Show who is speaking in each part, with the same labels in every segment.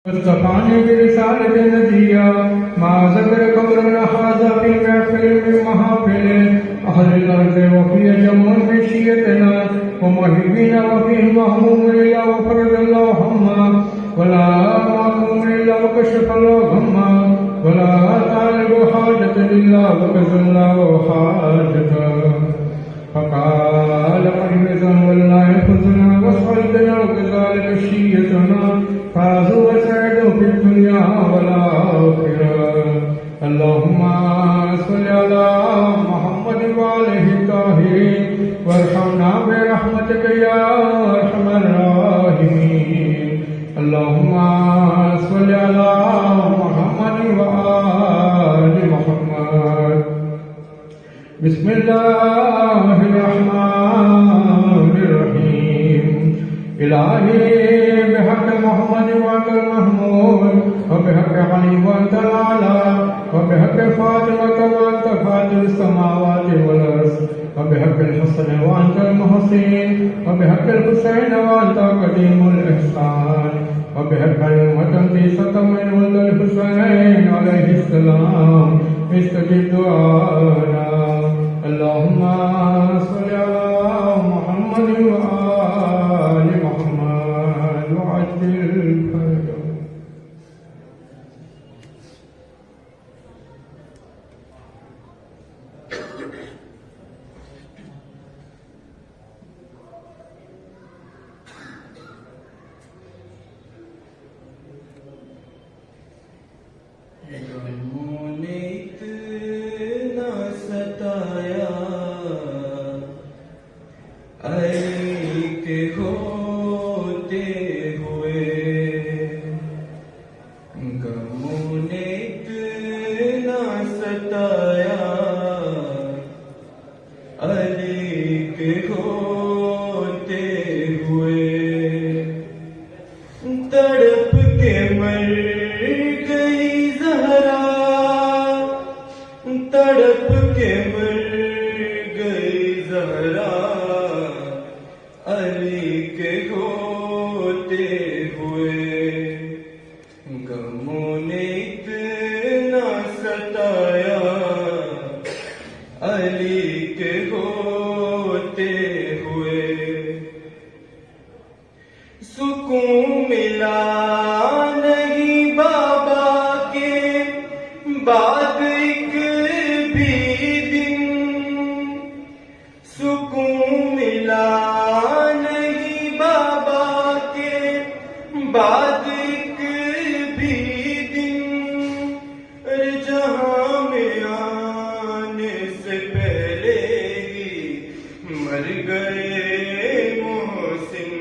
Speaker 1: واصطفاني برسالة نبيا ما ذكر قبرنا هذا في محفل من محافل أهل الأرض وفي جمع من شيتنا ومحبين وفيه مهموم إلا وفرد الله هما ولا مهموم إلا وكشف الله هما ولا طالب حاجة إلا وكشف الله حاجته فقال أحمدا والله حزنا وصعدنا وكذلك شيتنا فازوا وسعدوا في الدنيا والآخرة اللهم صل على محمد وآله الطاهرين وارحمنا برحمتك يا أرحم الراحمين اللهم صل على محمد وآل محمد بسم الله الرحمن الرحيم إلهي بحق محمد وأنت المحمود وبحق علي وأنت الأعلى وبحق فاطمة وأنت فاطر السماوات والأرض وبحق الحسن وأنت المحسن وبحق الحسين وأنت قديم الإحسان وبحق المتم ستمن ولد الحسين عليه السلام استجب دعانا اللهم صل على محمد وآل محمد وعجل فرجه
Speaker 2: غموں نے اتنا ستایا ایک ہوتے ہوئے غموں نے اتنا ستایا ایک ہوتے ہوئے تڑپ کے مر تڑپ کے مر گئی زہرا علی کے ہوتے ہوئے غموں نے اتنا ستایا علی کے ہوتے ہوئے سکون ملا نہیں بابا کے بعد ایک بھی دن سکون ملا نہیں بابا کے بعد ایک بھی دن جہاں میں آنے سے پہلے ہی مر گئے محسن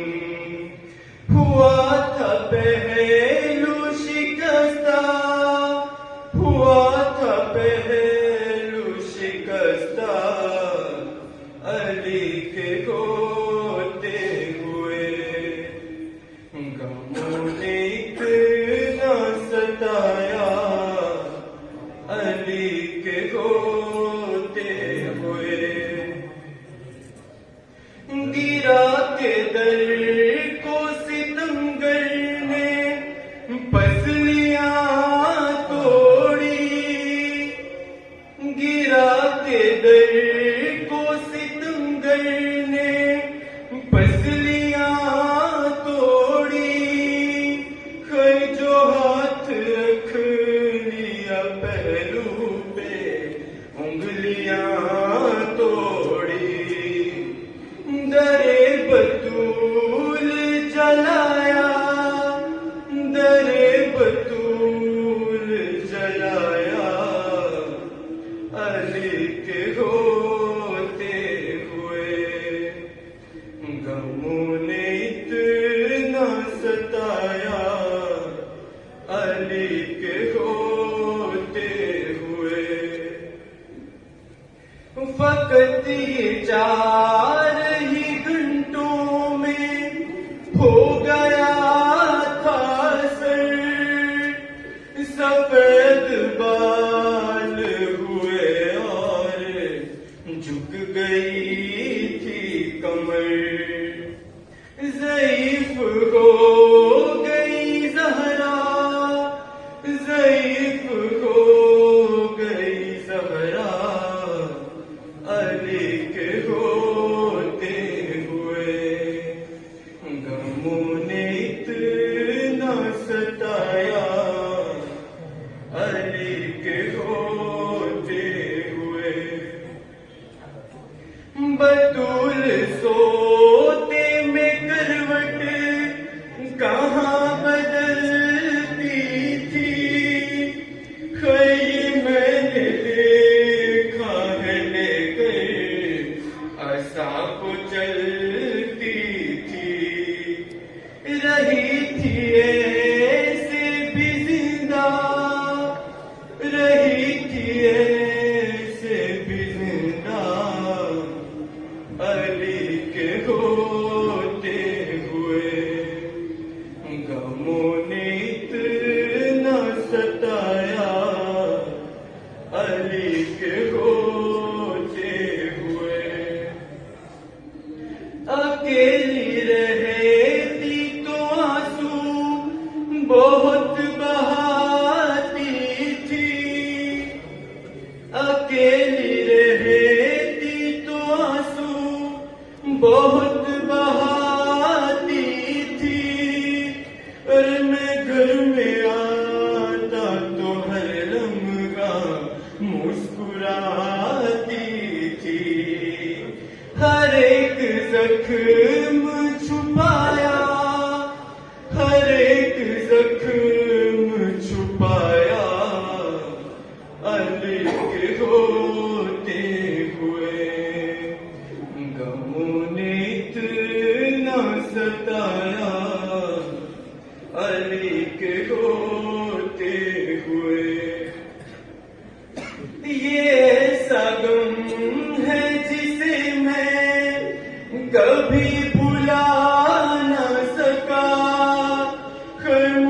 Speaker 2: ہوا تھا پہلو شکستہ ہوا تھا پہلو شکستہ علی کے ہوتے ہوئے غموں نے اتنا ستایا علی کے ہوتے ہوئے گرا کے در کو ستمگر نے پسلیاں گرا کے در کو ستمگر نے پسلیاں توڑی خر جو ہاتھ رکھ لیا پہلو پہ انگلیاں توڑی درے بطول جلایا درے بطول جلایا علی کے ہوتے ہوئے غموں نے اتنا ستایا علی کے ہوتے ہوئے فقط یہ 4 ہی گھنٹوں میں ہو گیا تھا سر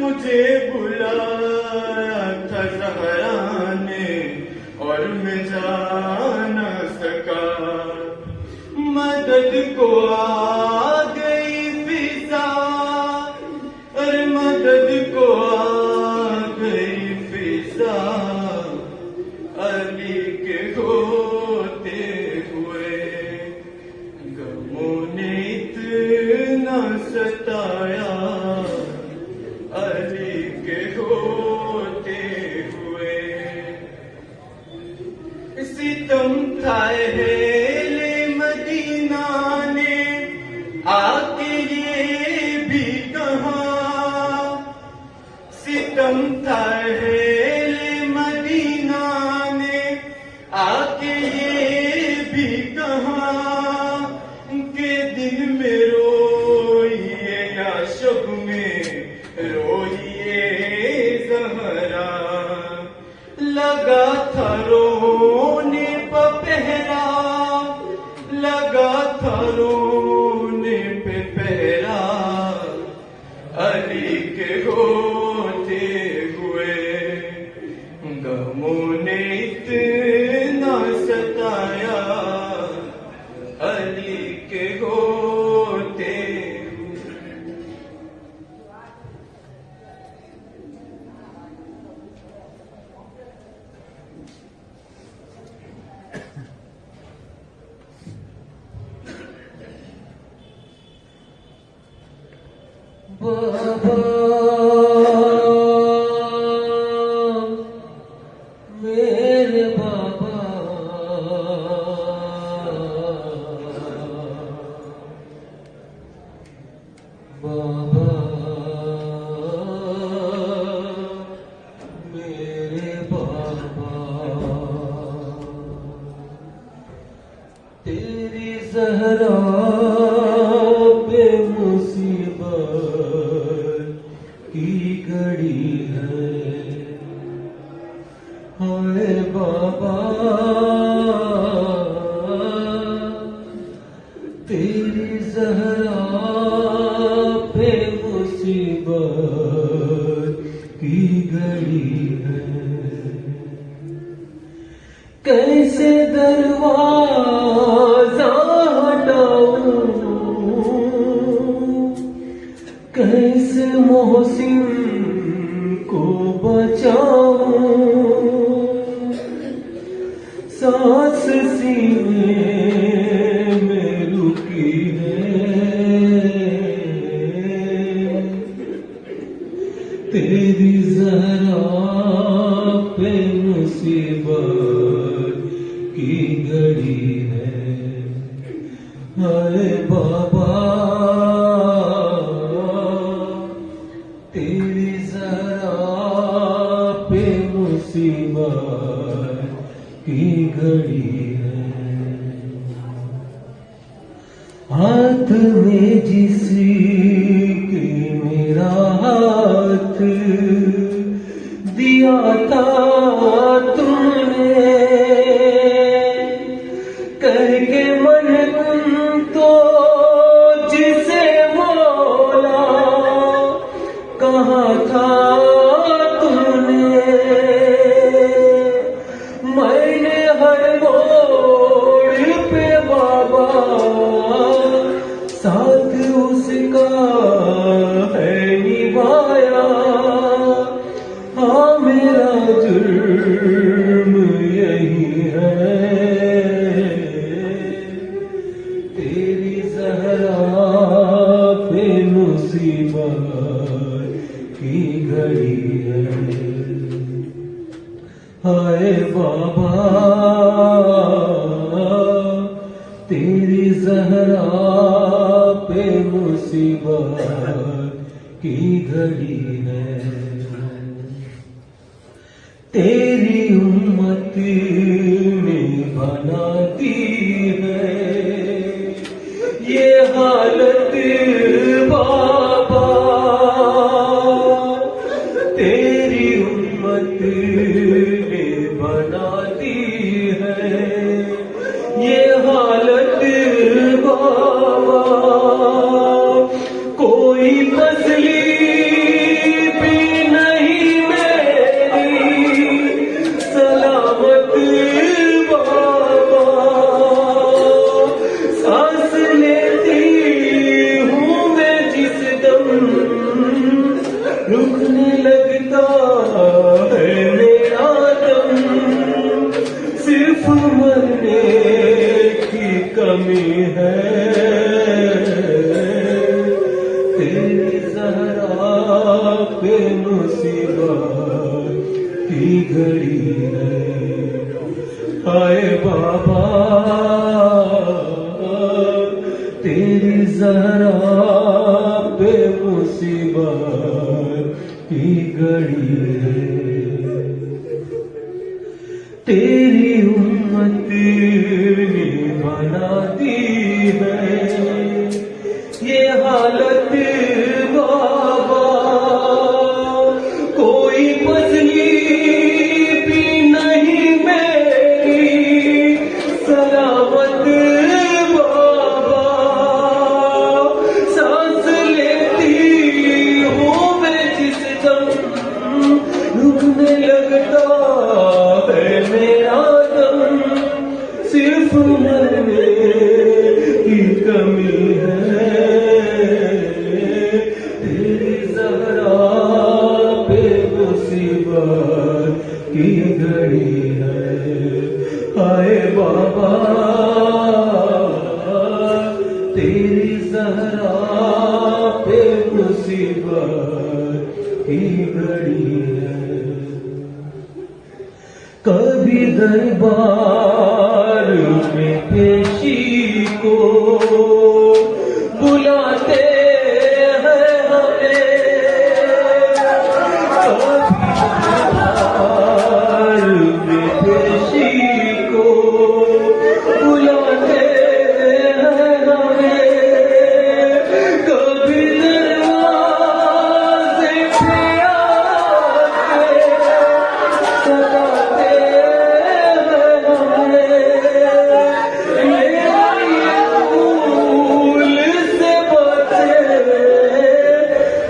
Speaker 2: مجھے بلایا تھا زہرا نے اور میں جا نہ سکا، مدد کو آ گئی فضا، اور مدد کو آ گئی فضا، علی کے ہوتے ہوئے غموں نے اتنا ستایا، علی کے ہوتے ہوئے ستم کھائے ہے مدینہ نے آ کے یہ بھی کہا، ستم کھائے ہے مدینہ نے آ کے یہ بھی کہا کہ دن میں روئیے یا شب میں روئیے زہرا، لگا تھا رونے پہ پہرا، لگا تھا رونے پہ پہرا، علی کے ہوتے ہوئے غموں نے اتنا ستایا، علی کے ہوتے
Speaker 3: بابا میرے بابا، بابا میرے بابا، تیری زہرا پہ مصیبت کی گھڑی ہے، ہائے بابا تیری زہرا پہ مصیبت کی گھڑی ہے، کیسے دروازہ ہٹاؤں، کیسے محسن کو بچاؤں، سانس سینے میں رکی ہے، تیری زہرا پہ مصیبت کی گھڑی ہے، ہائے بابا تیری زہرا پہ مصیبت کی گھڑی ہے، ہاتھ میں جس کے میرا ہاتھ دیا تھا تم نے، کہہ کے من تو جسے مولا کہاں تھا تم نے، میں نے ہر موڑ پہ بابا ساتھ اس کا ہے نبھایا، ہاں میرا جرم یہی ہے، تیری زہرا پہ مصیبت کی گھڑی ہے، ہائے بابا تیری زہرا پہ مصیبت کی گھڑی ہے، تیری امت نے بنا دی ہے یہ حالت بابا، تیری امت نے بنا دی ہے یہ حالت بابا، کوئی تسلیم لگتا ہے میرا دم، صرف مرنے کی کمی ہے، تیری زہرا پہ مصیبت کی گھڑی ہے، ہائے بابا تیری زہرا پہ مصیبت کی گھڑی ہے، تیری امت نے بنا دی ہے یہ حالت بابا، کوئی پسلی بھی نہیں میری سلامت بابا، سانس لیتی ہوں میں جس دم رکنے لگتا ہے میرا دم، صرف مرنے کی کمی ہے، تیری زہرا پہ مصیبت کی گھڑی ہے، ہائے بابا تیری زہرا پہ مصیبت کی گھڑی ہے، کبھی دربار میں پیشی کو بلاتے ہیں ہمیں، کبھی دربار میں پیشی کو بلاتے ہیں ہمیں، کبھی دروازے پہ آتے سلاتے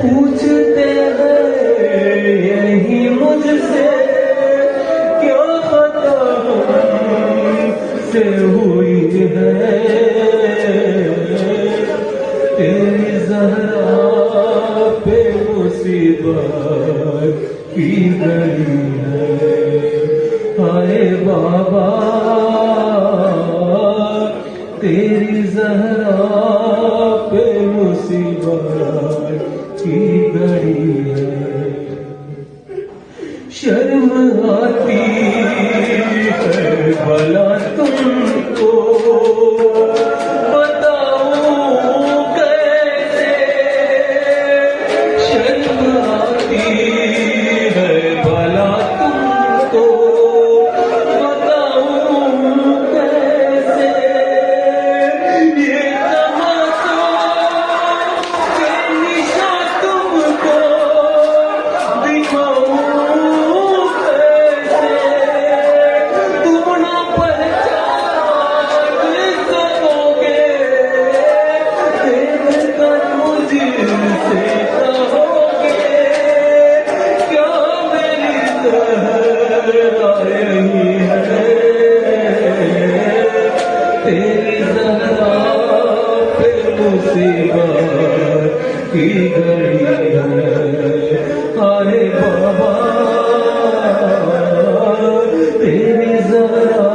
Speaker 3: پوچھتے ہیں یہی مجھ سے کیا خطا ہم سے ہوئی ہے، تیری زہرا پہ مصیبت کی گھڑی ہے، ہائے بابا تیری زہرا پہ مصیبت کی گھڑی ہے، شرم آتی ہے بھلا تم کو بتاؤں کیسے، شرم آتی ہے بھلا تم کو بتاؤں کیسے، یہ تیری زہرا پہ مصیبت کی گھڑی ہے، ہائے بابا تیری زہرا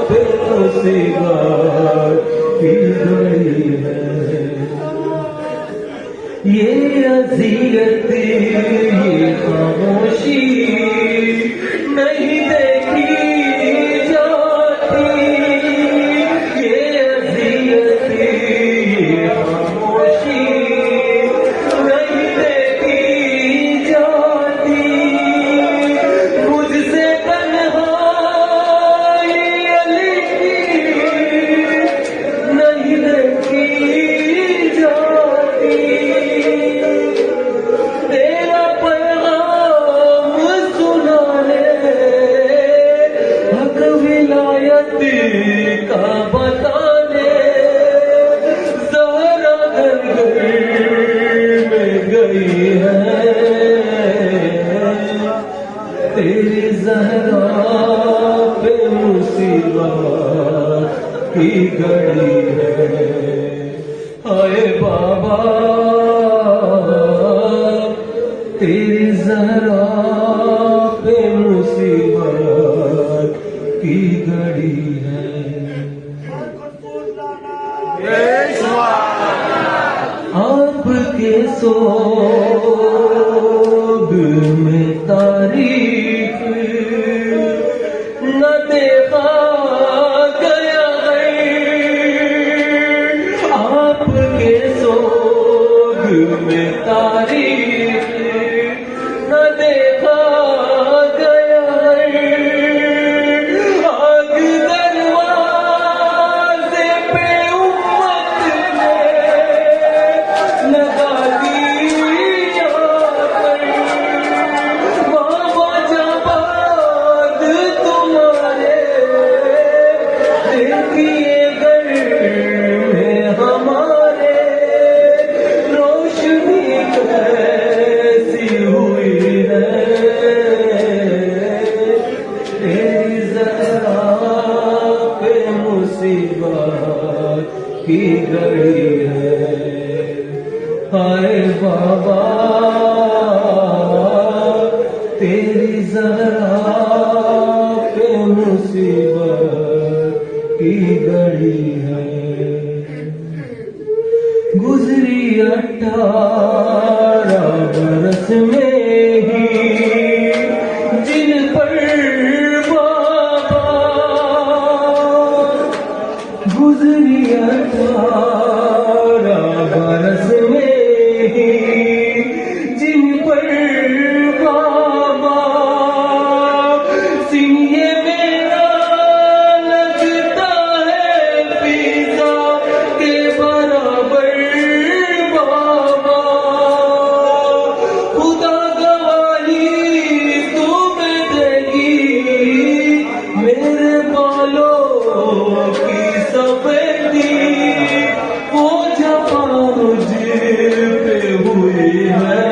Speaker 3: پہ مصیبت کی گھڑی ہے، یہ اذیت یہ خاموشی نہیں دیکھی جاتی، یہ اذیت یہ خاموشی نہیں دیکھی جاتی، مجھ سے تنہائی علی نہیں دیکھی جاتی، تیرا پیغام سنانے حق ولایت کا بتانے زہرا گھر گھر میں گئی ہے، تیری زہرا پہ مصیبت کی گھڑی ہے، ہائے بابا تیری زہرا پہ مصیبت کی گھڑی ہے. آپ کے سوگ میں تاریخ نہ دیکھا گیا ہے. آپ کے سوگ میں تاریخ نہ دیکھا گیا ہے. آگ دروازے پہ امت نے لگا دی بابا جباد تمہارے دیکھیے گھر میں ہمارے روشنی کیسی ہوئی ہے. تیری ذرا پہ مصیبت کی گھڑی ہے. ہائے بابا تیری ذرا پہ مصیبت کی گھڑی ہے. گزری 18 برس میں ہی جن پر بابا گزری 18 برس میں ہی جن پر بابا سینے میرا لگتا ہے پیزا کے برابر بابا. خدا گواہی تمہیں دے گی میرے بالوں کی سفیدی وہ جہاں مجھ پہ ہوئی ہے.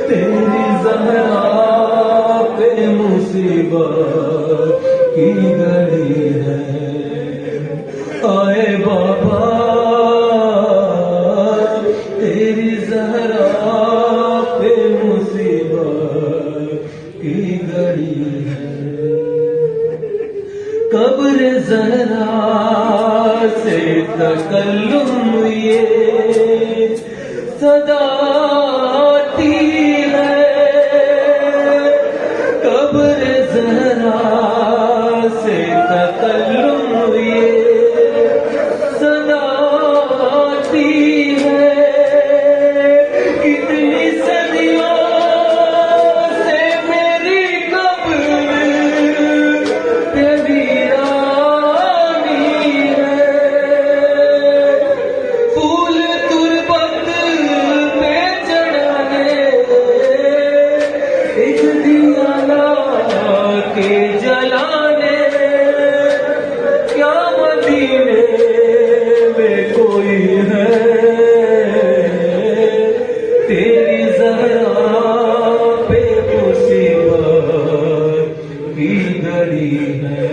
Speaker 3: تیری زہرا پہ مصیبت کی گھڑی ہے. آئے بابا تیری زہرا پہ مصیبت کی گھڑی ہے. قبر زہرا سے تکلم یہ صدا آتی ہے. قبر زہرا سے تکلم یہ صدا آتی ہے. کتنی صدیوں سے میری قبر پہ ویرانی ہے. پھول تربت پہ چڑھانے ایک دیا لا کے جلانے کیا مدینے میں کوئی ہے. تیری زہرا پہ مصیبت کی گھڑی ہے.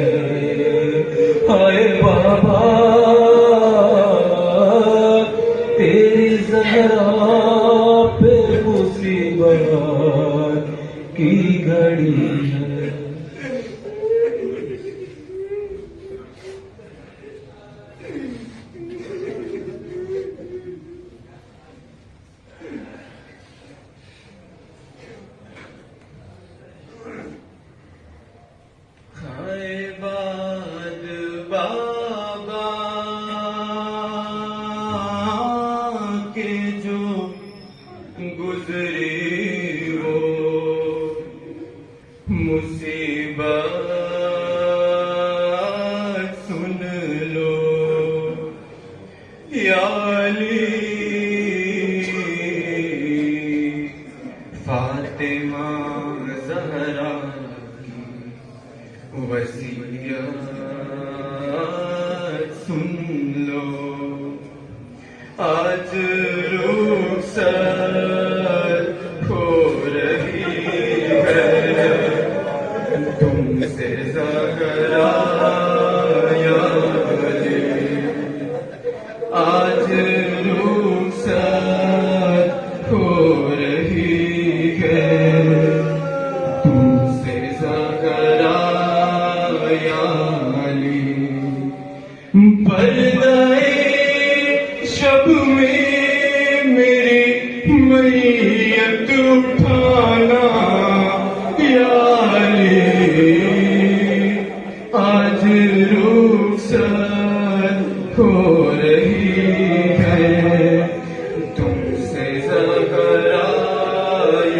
Speaker 3: ہائے بابا تیری زہرا پہ مصیبت کی گھڑی ہے.
Speaker 2: ہائے باد بابا کے جو گزری وہ مصیبت سن لو یا علی. فاطمہ زہرا وصیت سن لو. آج رخصت ہو رہی ہے تم سے زہرا یا علی. آج رخصت ہو رہی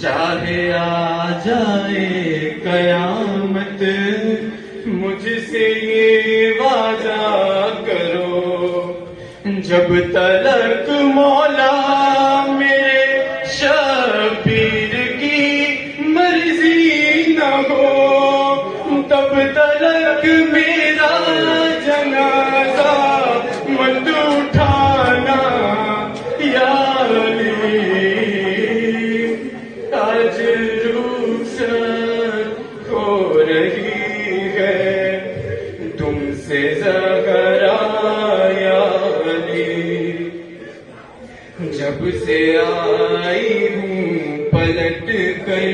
Speaker 2: چاہے آ جائے قیامت مجھ سے یہ وعدہ کرو جب تلک مولا میرے شبیر کی مرضی نہ ہو تب تلک میرا جنازہ مت اٹھانا یا علی آج رخصت ہو رہی ہے تم سے زغرا یا علی جب سے آئی ہوں پلٹ کر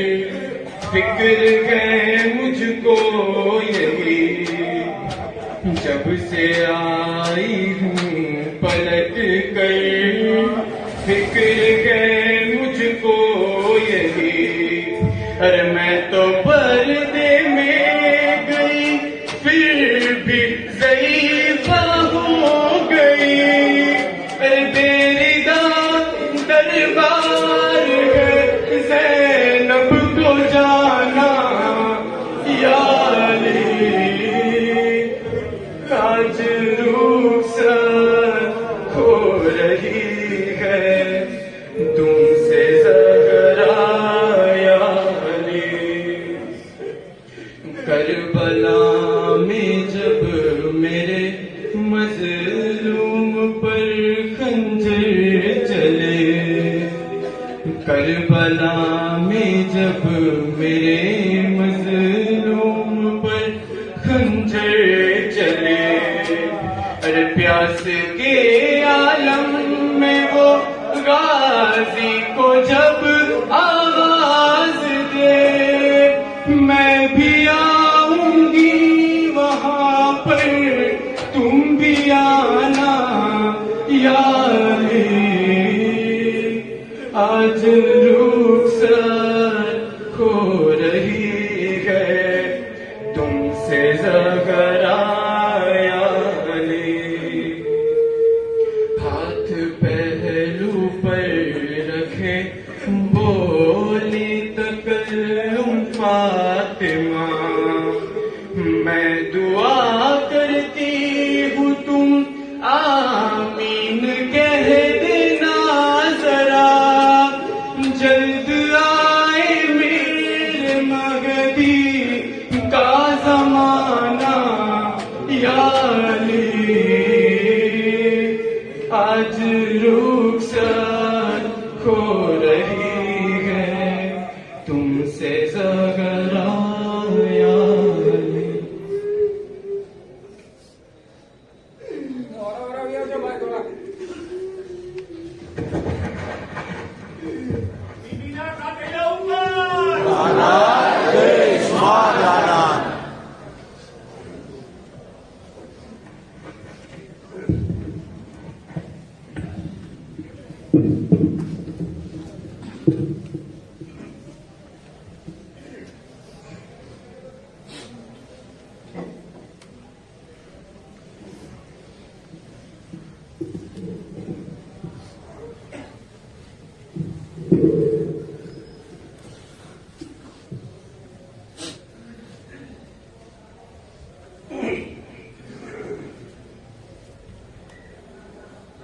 Speaker 2: فکر ہے مجھ کو یہی جب سے آئی ہوں پلٹ کر فکر ہے مجھ کو یہی ارے میں تو پردے میں گئی پھر بھی ضعیفہ ہو گئی ارے میری دربار ہے زینب کو جانا یا علی آج رخصت ہو رہی ہے تم سے زغرا یا علی کربلا میں جب میرے مظلوم پر خنجر چلے کربلا میں جب میرے مظلوم پر خنجر چلے ارے پیاس کے عالم میں وہ غازی کو جب آواز دے میں بھی آؤں گی وہاں پر تم بھی آنا یا علی آج رخصت ہو رہی ہے تم سے زغرا یا علی ہاتھ پہلو پر رکھے بولی تکلم فاطمہ میں دعا کرتی ہوں تم آمین کہہ دینا ذرا جلد آئے میرے مہدی کا زمانہ یا علی آج رخصت ہو رہی ہے تم سے زغرا یا علی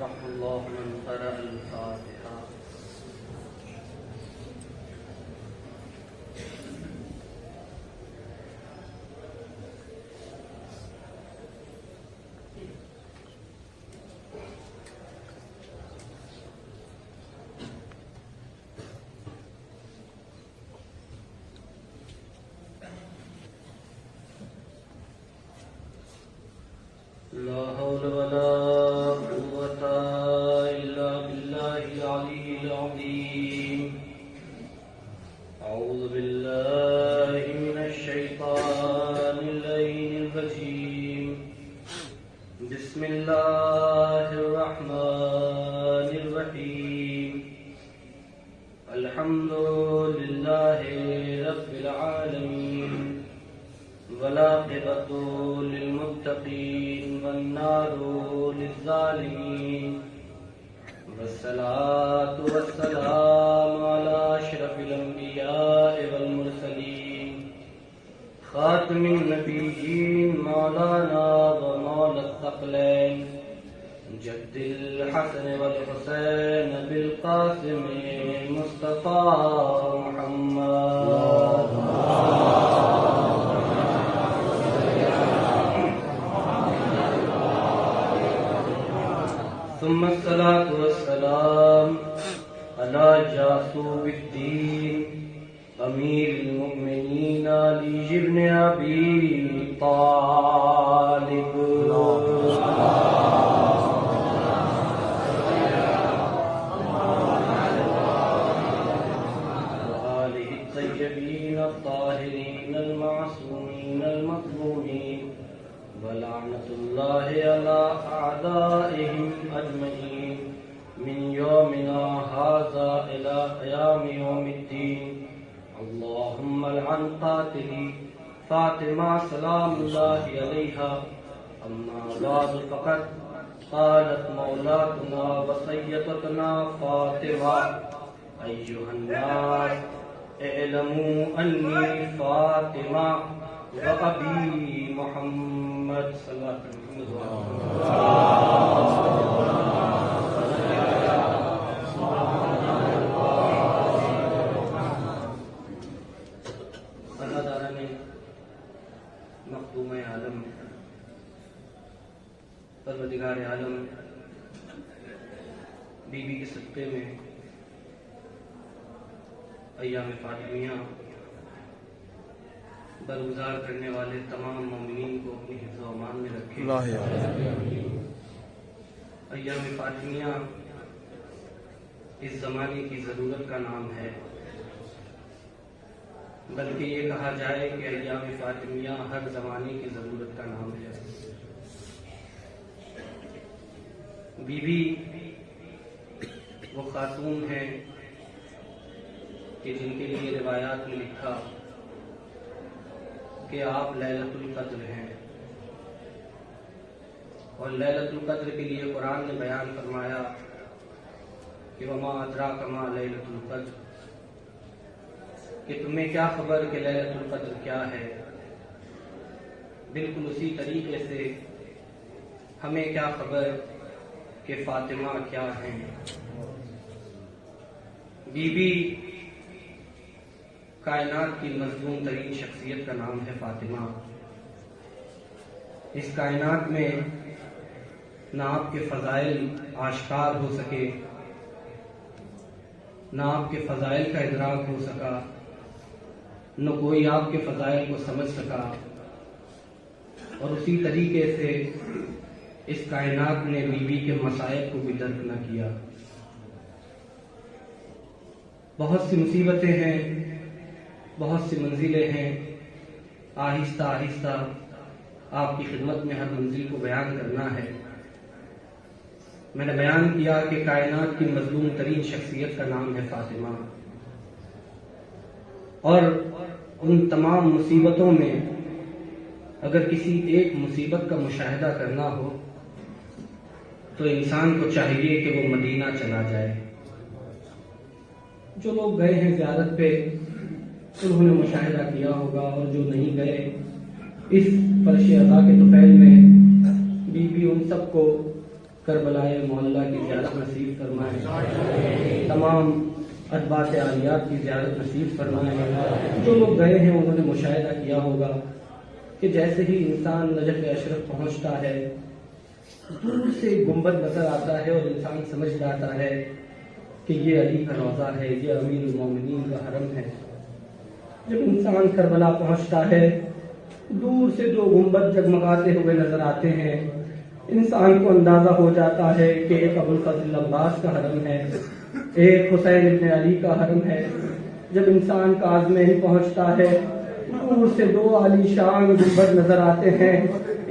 Speaker 2: رحم الله من قرأ الفاتحة لا حول ولا قوة إلا بالله العلي العظيم أعوذ بالله من الشيطان اللعين الرجيم بسم الله الرحمن الرحيم الحمد لله رب العالمين والعاقبة للمتقين والنار للظالمين والصلاة والسلام على أشرف الأنبياء
Speaker 4: الأنبياء والمرسلين خاتم النبيين مولانا ومولى الثقلين جد الحسن والحسين بالقاسم مصطفى محمد ثم الصلاة والسلام على جاسوب الدين أمير المؤمنين علي بن أبي طالب وآله الطيبين الطاهرين المعصومين المظلومين ولعنة الله على أعدائهم أجمعين من يومنا هذا إلى قيام يوم الدين. اللهم لعن قاتلي فاطمة سلام الله عليها. أما بعد فقد قالت مولاتنا وسيدتنا فاطمة: أيها الناس اعلموا أني فاطمة وأبي محمد صلى الله عليه مخدوم عالم پروردگار عالم بی بی کے صدقے میں ایام فاطمیہ برگزار کرنے والے تمام مومنین کو اپنی حفظ و امان میں رکھے. ایام فاطمیہ اس زمانے کی ضرورت کا نام ہے، بلکہ یہ کہا جائے کہ ایام فاطمیہ ہر زمانے کی ضرورت کا نام ہے. بی بی وہ خاتون ہیں کہ جن کے لیے روایات میں لکھا کہ آپ لیلۃ القدر ہیں، اور لیلۃ القدر کے لیے قرآن نے بیان فرمایا کہ وما ادراک ما لیلۃ القدر، کہ تمہیں کیا خبر کہ لیلۃ القدر کیا ہے. بالکل اسی طریقے سے ہمیں کیا خبر کہ فاطمہ کیا ہیں. بی بی کائنات کی مظلوم ترین شخصیت کا نام ہے فاطمہ. اس کائنات میں نہ آپ کے فضائل آشکار ہو سکے، نہ آپ کے فضائل کا ادراک ہو سکا، نہ کوئی آپ کے فضائل کو سمجھ سکا، اور اسی طریقے سے اس کائنات نے بی بی کے مصائب کو بھی درک نہ کیا. بہت سی مصیبتیں ہیں، بہت سی منزلیں ہیں. آہستہ آہستہ آپ کی خدمت میں ہر منزل کو بیان کرنا ہے. میں نے بیان کیا کہ کائنات کی مظلوم ترین شخصیت کا نام ہے فاطمہ، اور ان تمام مصیبتوں میں اگر کسی ایک مصیبت کا مشاہدہ کرنا ہو تو انسان کو چاہیے کہ وہ مدینہ چلا جائے. جو لوگ گئے ہیں زیارت پہ انہوں نے مشاہدہ کیا ہوگا، اور جو نہیں گئے اس فرش عطا کے طفیل میں بی بی ان سب کو کربلائے معلیٰ کی زیارت نصیب فرمائے، تمام ادبات عالیات کی زیارت نصیب فرمائے. جو لوگ گئے ہیں انہوں نے مشاہدہ کیا ہوگا کہ جیسے ہی انسان نجف اشرف پہنچتا ہے دور سے گنبد نظر آتا ہے اور انسان سمجھ جاتا ہے کہ یہ علی کا روضہ ہے، یہ امیر المومنین کا حرم ہے. جب انسان کربلا پہنچتا ہے دور سے جو گنبد جگمگاتے ہوئے نظر آتے ہیں انسان کو اندازہ ہو جاتا ہے کہ ایک ابو الفضل عباس کا حرم ہے، ایک حسین ابن علی کا حرم ہے. جب انسان کاظمین پہنچتا ہے دور سے دو عالی شان گنبد نظر آتے ہیں،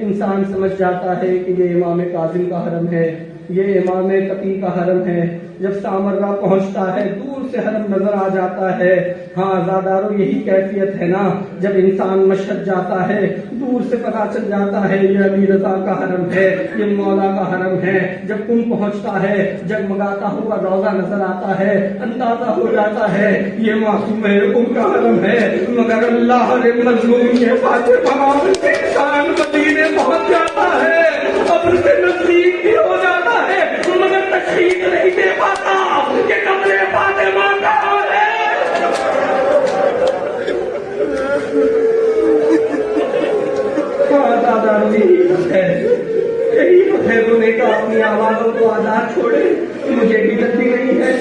Speaker 4: انسان سمجھ جاتا ہے کہ یہ امام کاظم کا حرم ہے، یہ امام تقی کا حرم ہے، جب سامرا پہنچتا ہے دور سے حرم نظر آ جاتا ہے. ہاں عزادارو یہی کیفیت ہے نا جب انسان مشہد جاتا ہے دور سے پتہ چل جاتا ہے یہ علی رضا کا حرم ہے, یہ مولا کا حرم ہے. جب تم پہنچتا ہے جگمگاتا ہوا روضہ نظر آتا ہے, اندازہ ہو جاتا ہے یہ معصوم حکم کا حرم ہے. مگر اللہ نے مظلوم یہ فاطمہ انسان مدینے پہنچ جاتا ہے, اب سے نزدیک بھی ہو جاتا ہے مگر تشخیص نہیں دے پاتا کہ قبر فاطمہ کہاں ہے. ہاں دادا یہی ہے رونے کا اپنی آوازوں کو آزاد چھوڑے. مجھے بھی جلدی نہیں ہے,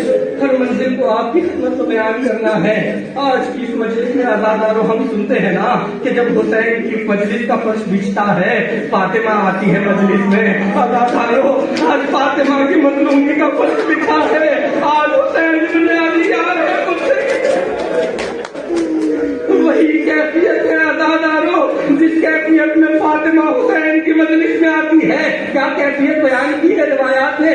Speaker 4: ہر منزل کو آپ کی خدمت میں بیان کرنا ہے. آج کی اس مجلس میں آزادارو ہم سنتے ہیں نا کہ جب حسین کی مجلس کا فرش بچھتا ہے فاطمہ آتی ہے مجلس میں. آزادارو آج فاطمہ کی مظلومی کا فرش بچھا ہے, آج حسین ابن علی آ رہے ہیں مجھ سے. وہی کیفیت ہے آزادارو جس کیفیت میں فاطمہ حسین کی مجلس میں آتی ہے. کیا کیفیت بیان کی ہے روایات نے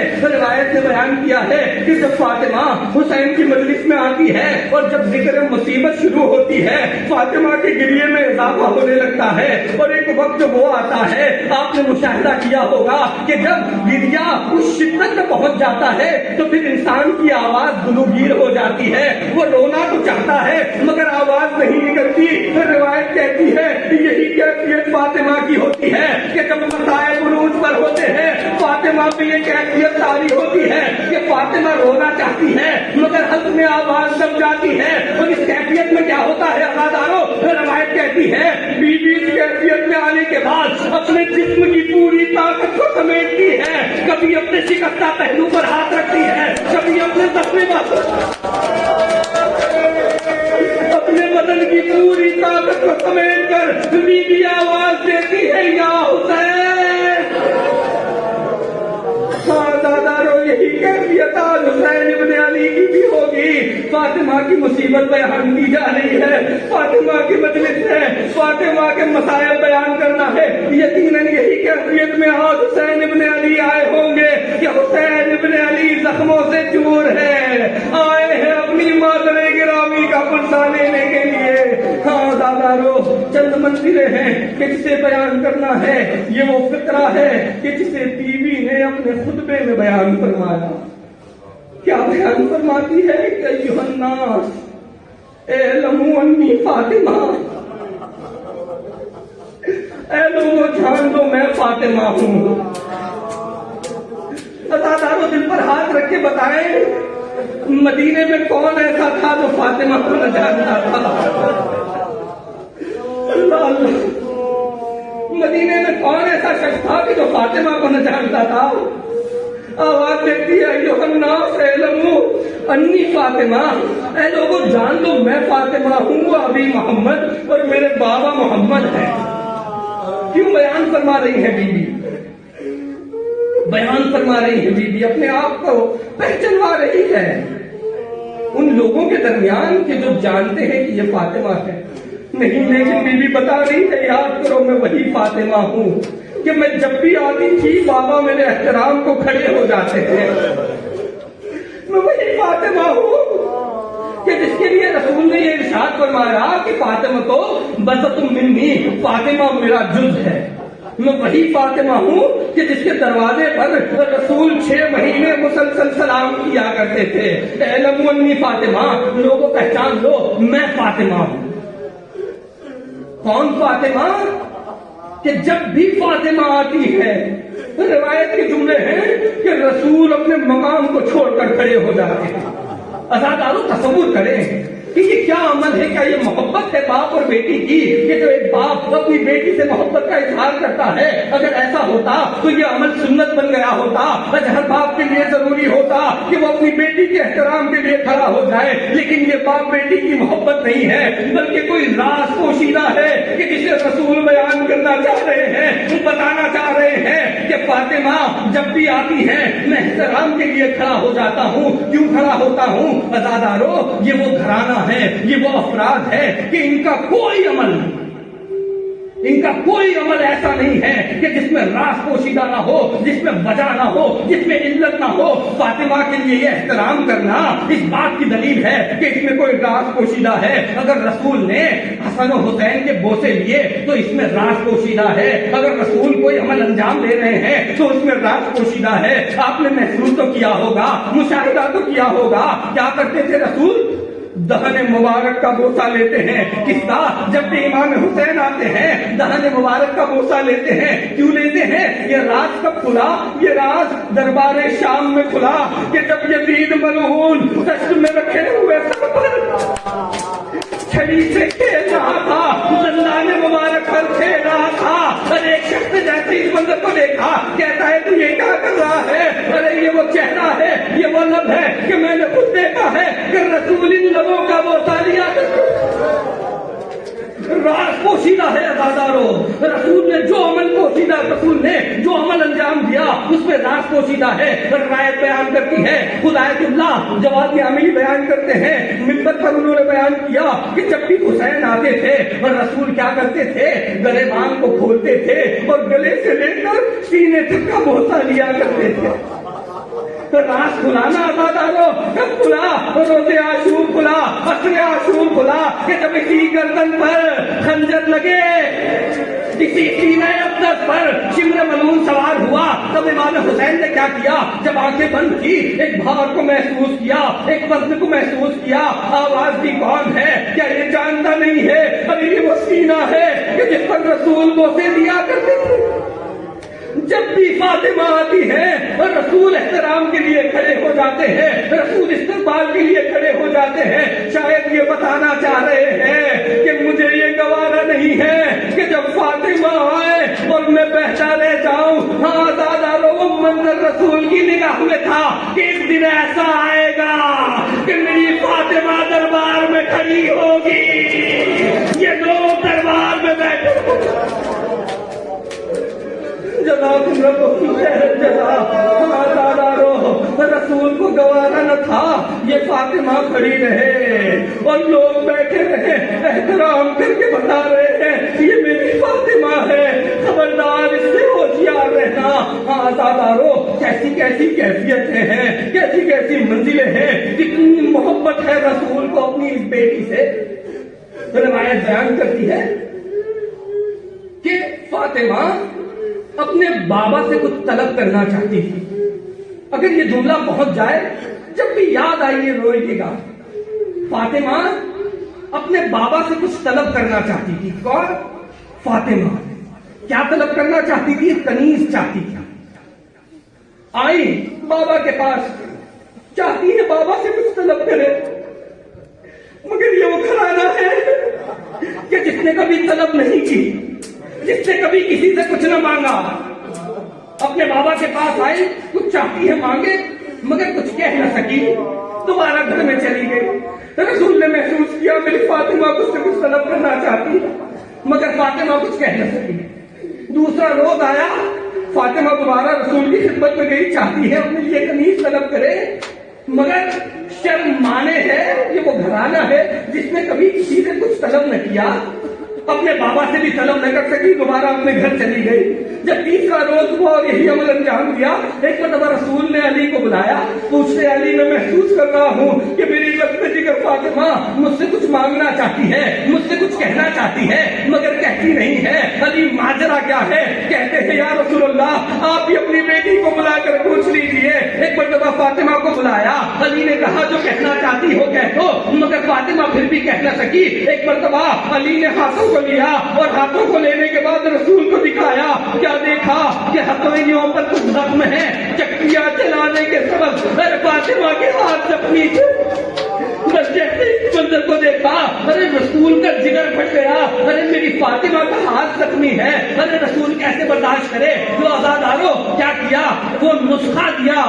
Speaker 4: بیان کیا ہے کہ جب فاطمہ حسین کی مجلس میں آتی ہے اور جب ذکر مصیبت شروع ہوتی ہے فاطمہ کے گریے میں اضافہ ہونے لگتا ہے. اور ایک وقت وہ آتا ہے آپ نے مشاہدہ کیا ہوگا کہ جب گریا اس شدت میں پہنچ جاتا ہے تو پھر انسان کی آواز گلوگیر ہو جاتی ہے. وہ رونا تو چاہتا ہے مگر آواز نہیں نکلتی. روایت کہتی ہے یہی کیفیت فاطمہ کی ہوتی ہے کہ جب مسائل عروج پر ہوتے ہیں فاطمہ پہ یہ کیفیت تاری ہوتی ہے کہ فاطمہ رونا چاہتی ہے مگر حلق میں آواز دب جاتی ہے. اور اس کیفیت میں کیا ہوتا ہے عزادارو, روایت کہتی ہے بی بی اس کیفیت میں آنے کے بعد اپنے جسم کی پوری طاقت کو سمیٹتی ہے. کبھی اپنے شکستہ پہلو پر ہاتھ رکھتی ہے, کبھی اپنے زخمی اپنے بدن کی پوری طاقت کو سمیٹ کر بی بی آواز دیتی ہے یا حسین. ہاں دادارو یہی کیفیت آج حسین ابن علی کی بھی ہوگی. فاطمہ کی مصیبت بیان کی جا رہی ہے, فاطمہ کی مجلس ہے, فاطمہ کے مسائل بیان کرنا ہے. یقیناً یہی کیفیت میں آج حسین ابن علی آئے ہوں گے کہ حسین ابن علی زخموں سے چور ہے, آئے ہیں اپنی مادر گرامی کا پرسہ لینے کے لیے. ہاں دادارو چند منزلیں ہیں کہ جسے بیان کرنا ہے. یہ وہ فقرہ ہے کہ جسے بی بی نے اپنے خطبے میں بیان فرمایا. کیا بیان فرماتی ہے کہ ایھا الناس اعلموا انی فاطمہ, اے لوگوں جان دو میں فاطمہ ہوں. عزادارو دل پر ہاتھ رکھ کے بتائیں مدینے میں کون ایسا تھا جو فاطمہ کو نہ جانتا تھا. اللہ اللہ, مدینے میں کون ایسا شخص تھا کہ جو فاطمہ کو نہ جانتا تھا. آواز دیتی ہے ایھا الناس اعلموا انی فاطمہ, اے لوگوں جان دو میں فاطمہ ہوں, ابھی محمد اور میرے بابا محمد ہیں. کیوں بیان فرما رہی ہے بی بی, بیان فرما رہی ہے بی بی, اپنے آپ کو پہچانوا رہی ہے ان لوگوں کے درمیان کہ جو جانتے ہیں کہ یہ فاطمہ ہے. نہیں لیکن بی بی بتا رہی ہے یاد کرو میں وہی فاطمہ ہوں کہ میں جب بھی آتی تھی بابا میرے احترام کو کھڑے ہو جاتے تھے. میں وہی فاطمہ ہوں کہ جس کے لیے رسول نے یہ ارشاد فرمایا کہ فاطمہ تو بسط منی, فاطمہ میرا جز ہے. میں وہی فاطمہ ہوں کہ جس کے دروازے پر رسول 6 مہینے مسلسل سلام کیا کرتے تھے. اعلموا انی فاطمہ, لوگوں پہچان لو میں فاطمہ ہوں. کون فاطمہ کہ جب بھی فاطمہ آتی ہے روایت کے جملے ہیں کہ رسول اپنے مقام کو چھوڑ کر کھڑے ہو جاتے ہیں. عزادارو تصور کریں کہ یہ کیا عمل ہے, کیا یہ محبت ہے باپ اور بیٹی کی کہ جو ایک باپ اپنی بیٹی سے محبت کا اظہار کرتا ہے. اگر ایسا ہوتا تو یہ عمل سنت بن گیا ہوتا, ہر باپ کے لیے ضروری ہوتا کہ وہ اپنی بیٹی کے احترام کے لیے کھڑا ہو جائے. لیکن یہ باپ بیٹی کی محبت نہیں ہے بلکہ کوئی راز پوشیدہ ہے کہ جسے رسول بیان کرنا چاہ رہے ہیں, بتانا چاہ رہے ہیں کہ فاطمہ جب بھی آتی ہے میں احترام کے لیے کھڑا ہو جاتا ہوں. کیوں کھڑا ہوتا ہوں عزادارو, یہ وہ گھرانہ ہے, یہ وہ افراد ہے کہ ان کا کوئی عمل نہیں, ان کا کوئی عمل ایسا نہیں ہے کہ جس میں راز پوشیدہ نہ ہو، جس میں وجہ نہ ہو، جس میں علت نہ ہو۔ فاطمہ کے لیے یہ احترام کرنا اس بات کی دلیل ہے کہ اس میں کوئی راز پوشیدہ ہے۔ اگر رسول نے حسن و حسین کے بوسے لیے تو اس میں راز پوشیدہ ہے۔ اگر رسول کوئی عمل انجام دے رہے ہیں تو اس میں راز پوشیدہ ہے۔ آپ نے محسوس تو کیا ہوگا، مشاہدہ تو کیا ہوگا، کیا کرتے تھے رسول؟ دہن مبارک کا بوسہ لیتے ہیں۔ کس کا؟ جب بھی امام حسین آتے ہیں دہن مبارک کا بوسہ لیتے ہیں۔ کیوں لیتے ہیں؟ یہ راز کب کھلا؟ یہ راز دربار شام میں کھلا کہ جب یزید ملعون دشت میں رکھے ہوئے سر پر چھڑی سے کھیل رہا تھا، دندان مبارک پر کھیل رہا تھا، اور ایک شخص جیسے اس منظر کو دیکھا کہتا ہے تو یہ کیا کر رہا ہے؟ ارے یہ وہ چہرہ ہے، یہ وہ لب ہے کہ میں نے خود دیکھا ہے کہ رسول ان لبوں کا وہ تالیہ راز پوشیدہ ہے۔ عزادارو، رسول نے جو عمل پوشیدہ، رسول نے جو عمل انجام دیا اس میں راز پوشیدہ ہے۔ روایت بیان کرتی ہے، خدایت اللہ جواد عاملی بیان کرتے ہیں، منبر پر انہوں نے بیان کیا کہ جب بھی حسین آتے تھے اور رسول کیا کرتے تھے؟ گریبان کو کھولتے تھے اور گلے سے لے کر سینے تک کا بوسہ لیا کرتے تھے۔ تو راز کھلانا عزادارو کب کھلا؟ روز عاشور کھلا، عصر عاشور کھلا کہ جب اسی گردن پر خنجر لگے، کسی سینہ اقدس پر شمر ملعون سوار ہوا، تب امام حسین نے کیا کیا؟ جب آنکھیں بند کی ایک بھاور کو محسوس کیا، ایک وزن کو محسوس کیا۔ آواز بھی کون ہے؟ کیا یہ جانتا نہیں ہے؟ ارے یہ وہ سینہ ہے کہ جس پر رسول بوسے دیا کرتے تھے۔ جب بھی فاطمہ آتی ہے اور رسول احترام کے لیے کھڑے ہو جاتے ہیں، رسول استقبال کے لیے کھڑے ہو جاتے ہیں۔ شاید یہ بتانا چاہ رہے ہیں کہ مجھے یہ گوارا نہیں ہے کہ جب فاطمہ آئے اور میں بہتا رہ جاؤں۔ ہاں عزادارو، وہ منظر رسول کی نگاہ میں تھا کہ ایک دن ایسا آئے گا کہ میری فاطمہ دربار میں کھڑی ہوگی، یہ لوگ دربار میں بیٹھے جزاکم رب خیر جزا۔ رسول کو گوارا نہ تھا یہ فاطمہ کھڑی رہے اور لوگ بیٹھے رہے، احترام کر کے بتا رہے ہیں یہ میری فاطمہ ہے، خبردار اس سے ہوشیار رہنا۔ ہاں عزادارو، کیسی کیسی کیفیتیں ہیں، کیسی کیسی منزلیں ہیں، کتنی محبت ہے رسول کو اپنی اس بیٹی سے۔ روایت بیان کرتی ہے کہ فاطمہ اپنے بابا سے کچھ طلب کرنا چاہتی تھی۔ اگر یہ جملہ پہنچ جائے، جب بھی یاد آئیے روئیے گا۔ فاطمہ اپنے بابا سے کچھ طلب کرنا چاہتی تھی۔ کون؟ فاطمہ کیا طلب کرنا چاہتی تھی؟ کنیز چاہتی تھی۔ آئی بابا کے پاس، چاہتی ہے بابا سے کچھ طلب کرے، مگر یہ وہ گھرانہ ہے کہ جس نے کبھی طلب نہیں کی، جس نے کبھی کسی سے کچھ نہ مانگا۔ اپنے بابا کے پاس آئی، کچھ چاہتی ہے مانگے مگر کچھ کہہ نہ سکی، دوبارہ گھر میں چلی گئی۔ رسول نے محسوس کیا میری فاطمہ کچھ سے کچھ طلب کرنا چاہتی مگر فاطمہ کچھ کہہ نہ سکی۔ دوسرا روز آیا، فاطمہ دوبارہ رسول کی خدمت میں گئی، چاہتی ہے اپنے لیے قمیص طلب کرے مگر شرم مانے ہے، یہ وہ گھرانہ ہے جس نے کبھی کسی سے کچھ طلب نہ کیا، اپنے بابا سے بھی طلب نہ کر سکی، دوبارہ اپنے گھر چلی گئی۔ جب تیسرا روز ہوا اور یہی عمل انجام دیا، ایک مرتبہ رسول نے علی کو بلایا، پوچھتے علی میں محسوس کر رہا ہوں کہ میری لقب جگر فاطمہ مجھ سے کچھ مانگنا چاہتی ہے، مجھ سے کچھ کہنا چاہتی ہے مگر کہتی نہیں ہے۔ علی ماجرا کیا ہے؟ کہتے ہیں یا رسول اللہ آپ بھی اپنی بیٹی کو بلا کر پوچھ لیجیے۔ ایک مرتبہ فاطمہ کو بلایا، علی نے کہا جو کہنا چاہتی ہو کہہ دو، مگر فاطمہ پھر بھی کہہ نہ سکی۔ ایک مرتبہ علی نے ہاتھوں کو لیا اور ہاتھوں کو لینے کے بعد رسول کو دکھایا، کیا دیکھا کہ ہتھیلیوں پر کچھ زخم ہے، چکیاں چلانے کے سبب فاطمہ کے ہاتھ زخمی تھے۔ بس جیسے اس منظر کو دیکھا، ارے رسول کا جگر پھٹ گیا، ارے میری فاطمہ کا ہاتھ زخمی ہے، ارے رسول کیسے برداشت کرے؟ جو عزادارو کیا کیا؟ وہ نسخہ دیا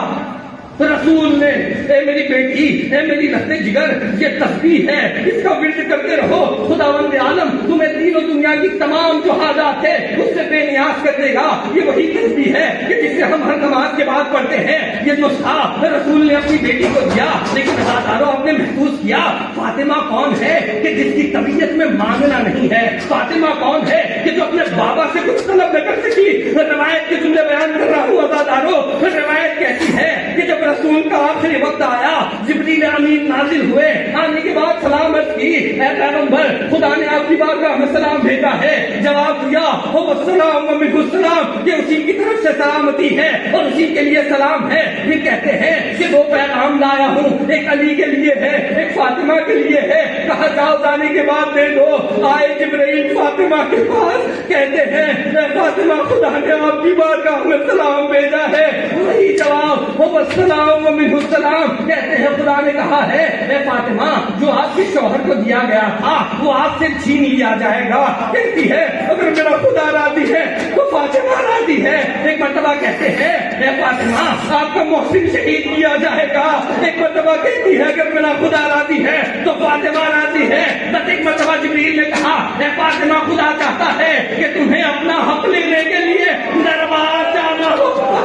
Speaker 4: رسول نے، اے میری بیٹی، اے میری لخت جگر، یہ تسبیح ہے، اس کا ورد کرتے رہو، خداوند عالم تمہیں دین و دنیا کی تمام جو حاجات ہے اس سے بے نیاز کر دے گا. یہ وہی تسبیح ہے کہ جس سے ہم ہر نماز کے بعد پڑھتے ہیں. یہ نسخہ رسول نے اپنی بیٹی کو دیا, لیکن ازاداروں آپ نے محسوس کیا فاطمہ کون ہے کہ جس کی طبیعت میں مانگنا نہیں ہے؟ فاطمہ کون ہے کہ جو اپنے بابا سے کچھ طلب نہ کر سکی؟ روایت کے جملے بیان کر رہا ہوں ازاداروں. روایت کہتی ہے کہ جب رسول کا آخری وقت آیا, جبریل امین نازل ہوئے, آنے کے بعد سلام عرض کی, اے پیغمبر خدا نے آپ کی بارگاہ میں سلام بھیجا ہے. جواب دیا والسلام ومنہ السلام, یہ اسی کی طرف سے سلامتی ہے اور اسی کے لیے سلام ہے. پھر کہتے ہیں کہ دو پیغام لایا ہوں, ایک علی کے لیے ہے, ایک فاطمہ کے لیے ہے. کہا جاؤ, جانے کے بعد دے دو. آئے جبرائیل فاطمہ کے پاس, کہتے ہیں اے فاطمہ خدا نے آپ کی بارگاہ میں سلام بھیجا ہے. وہی جواب والسلام ومنہ السلام. کہتے ہیں خدا نے کہا ہے اے فاطمہ جو آپ کے شوہر کو دیا گیا تھا وہ آپ سے چھین لیا جائے گا. کہتی ہے اگر میرا خدا راضی ہے تو فاطمہ راضی ہے. ایک مرتبہ کہتے ہیں اے فاطمہ آپ کا محسن شہید کیا جائے گا. ایک مرتبہ کہتی ہے اگر میرا خدا راضی ہے تو فاطمہ راضی ہے. بس ایک مرتبہ جبریل نے کہا اے فاطمہ خدا چاہتا ہے کہ تمہیں اپنا حق لینے کے لیے دربار جانا ہوگا.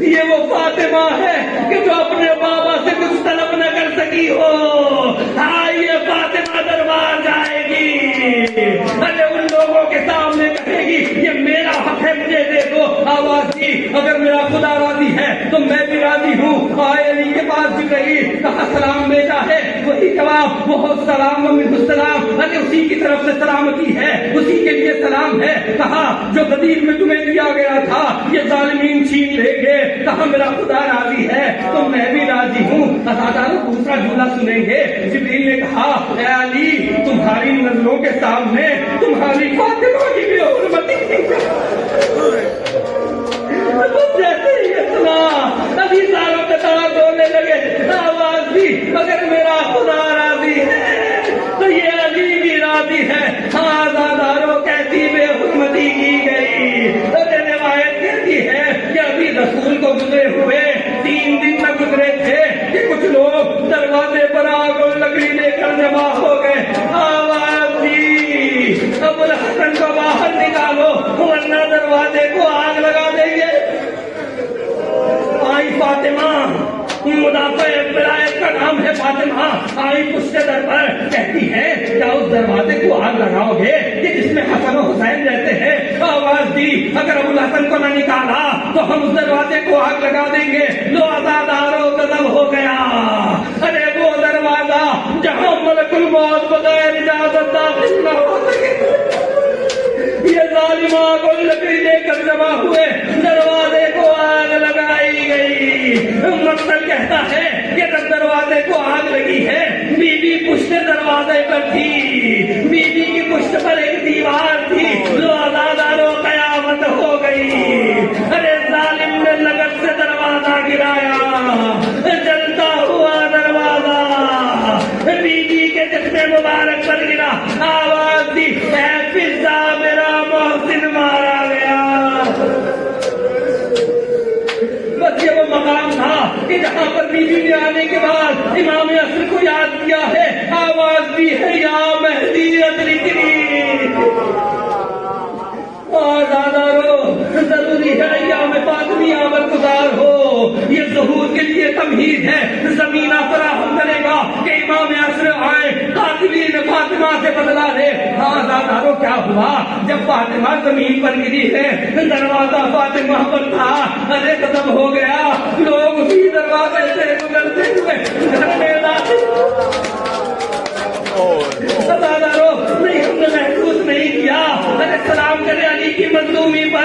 Speaker 4: یہ وہ فاطمہ ہے کہ جو اپنے بابا سے کچھ طلب نہ کر سکی ہو. ہاں یہ فاطمہ دربار جائے گی, ارے ان لوگوں کے سامنے کہے گی یہ میرا حق ہے مجھے دے دو. آواز دی اگر میرا خدا راضی ہے تو میں بھی راضی ہوں. آئے علی کے پاس جبرائیل, کہا سلام بھیجا ہے. وہی جواب وہ سلام ومنہ السلام, ارے اسی کی طرف سے سلامتی ہے, اسی کے لیے سلام ہے. کہا جو غدیر میں تمہیں دیا گیا تھا یہ ظالمین چھین لیں گے. کہا میرا خدا راضی ہے تو میں بھی راضی ہوں. ازاداروں دوسرا جملہ سنیں گے. جبریل نے کہا اے علی تمہاری نظروں کے سامنے تمہاری فاطمہ کی بھی حرمتی جیسے یہ سنا ابھی ساروں کے طرح بولنے لگے. آواز دی اگر میرا خدا راضی ہے تو یہ علی بھی راضی ہے. ہاں ازاداروں کیسی بے حرمتی کی گئی. روایت کہتی ہے کہ ابھی رسول کو گزرے ہوئے 3 دن تک گزرے تھے کہ کچھ لوگ دروازے پر آگ اور لکڑی لے کر جمع ہو گئے. آواز دی ابو الحسن کو باہر نکالو ورنہ دروازے کو آگ لگا دیں گے. آئی فاطمہ, مدافع ولایت کا نام ہے فاطمہ, آئی پشت در پر کہتی ہے کیا اس دروازے کو آگ لگاؤ گے کہ جس میں حسن و حسین رہتے ہیں؟ آواز دی اگر ابو الحسن کو نہ نکالا تو ہم اس دروازے کو آگ لگا دیں گے. لو ازاداروں غضب ہو گیا. ارے وہ دروازہ جہاں ملک الموت بغیر اجازت داخل نہ ہو سکے. یہ ظالموں کو لکڑی لے کر جمع ہوئے, دروازے کو آگ لگائی گئی. مقصد کہتا ہے کہ جب دروازے کو آگ لگی ہے بی بی پشت دروازے پر تھی, بی بی کی پشت پر ایک دیوار تھی. لو ازاداروں قیامت ہو گئی. ارے ظالم نے لگت سے دروازہ گرایا, جلتا ہوا دروازہ بی بی کے جسم مبارک پر گرا. آواز دی اے فضا میرا محسن مارا گیا. بس یہ وہ مقام تھا کہ جہاں پر بی بی نے آنے کے بعد امام عصر کو یاد کیا ہے. آواز دی ہے یا مہدی ادرکنی. آزادارو ضروری ہے ایام فاطمیہ برگزار ہو. یہ ظہور کے لیے تمہید ہے. زمینہ فراہم کرے گا کہ امام عصر آئے, قاتلین فاطمہ سے بدلا لے. آزادارو کیا ہوا جب فاطمہ زمین پر گری ہے, دروازہ فاطمہ پر تھا. ارے ختم ہو گیا. لوگ اسی دروازے سے گزرتے ہوئے گھر میں داخل. نہیں ہم نے محسوس نہیں کیا. ارے سلام کرے علی کی مظلومی پر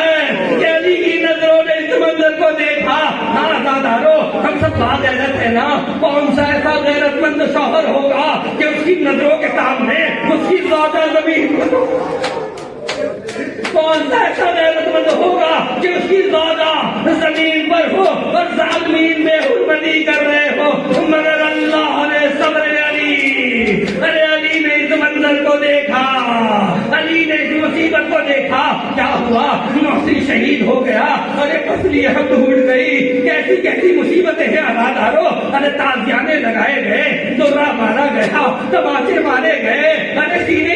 Speaker 4: کہ علی کی نظروں نے اس منظر کو دیکھا. ہاں دادارو ہم سب باغیرت ہیں نا. کون سا ایسا غیرت مند شوہر ہوگا کہ اس کی نظروں کے سامنے اس کی زوجہ زمین پر, کون سا ایسا غیرت مند ہوگا کہ اس کی زوجہ زمین پر ہو اور ظالمین میں حرمتی کر رہے ہو. مگر اللہ نے صبر علی. ارے علی نے اس منظر کو دیکھا, علی نے اس مصیبت کو دیکھا. کیا ہوا؟ محسن شہید ہو گیا. ارے فصلی ہم ڈھونڈ گئی. کیسی کیسی مصیبتیں ہیں ازادارو. ارے تازیانے لگائے گئے, دورہ مارا گیا, تماچے مارے گئے, ارے سینے